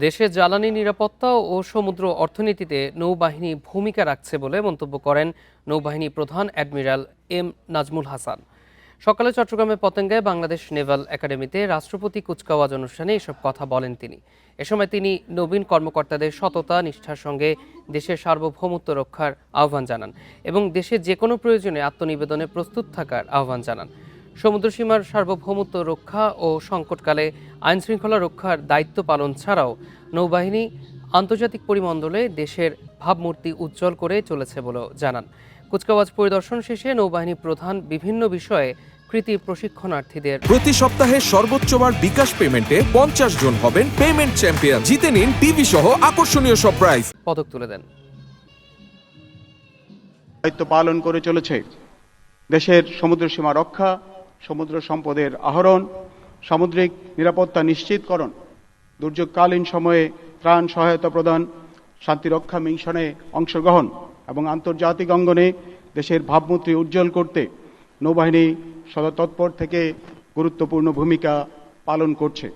দেশে জ্বালানি নিরাপত্তা ও সমুদ্র অর্থনীতিতে নৌবাহিনী ভূমিকা রাখছে বলে মন্তব্য করেন নৌবাহিনী প্রধান অ্যাডমিরাল এম নাজমুল হাসান। সকালে চট্টগ্রামে পতেঙ্গায় বাংলাদেশ নেভাল একাডেমিতে রাষ্ট্রপতি কুচকাওয়াজ অনুষ্ঠানে এসব কথা বলেন তিনি। এ সময় তিনি নবীন কর্মকর্তাদের সততা নিষ্ঠার সঙ্গে দেশের সার্বভৌমত্ব রক্ষার আহ্বান জানান এবং দেশের যে কোনো প্রয়োজনে আত্মনিবেদনে প্রস্তুত থাকার আহ্বান জানান। সমুদ্রসীমার সার্বভৌমত্ব রক্ষা ও সংকটকালে আইনশৃঙ্খলা রক্ষার দায়িত্ব পালন ছাড়াও নৌবাহিনী আন্তর্জাতিক পরিমণ্ডলে দেশের ভাবমূর্তি উজ্জ্বল করে চলেছে বলেও জানান। কুচকাওয়াজ পরিদর্শন শেষে নৌবাহিনী প্রধান বিভিন্ন বিষয়ে কৃতি প্রশিক্ষণার্থীদের প্রতি সপ্তাহে সর্বোচ্চবার বিকাশ পেমেন্টে 50 জন হবেন পেমেন্ট চ্যাম্পিয়ন। জিতে নিন টিভি সহ আকর্ষণীয় সব প্রাইজ। পদক তুলে দেন। দায়িত্ব পালন করে চলেছে দেশের সমুদ্র সীমা রক্ষা, সমুদ্র সম্পদের আহরণ, সামুদ্রিক নিরাপত্তা নিশ্চিতকরণ, দুর্যোগকালীন সময়ে ত্রাণ সহায়তা প্রদান, শান্তিরক্ষা মিশনে অংশগ্রহণ এবং আন্তর্জাতিক অঙ্গনে দেশের ভাবমূর্তি উজ্জ্বল করতে নৌবাহিনী সদা তৎপর থেকে গুরুত্বপূর্ণ ভূমিকা পালন করছে।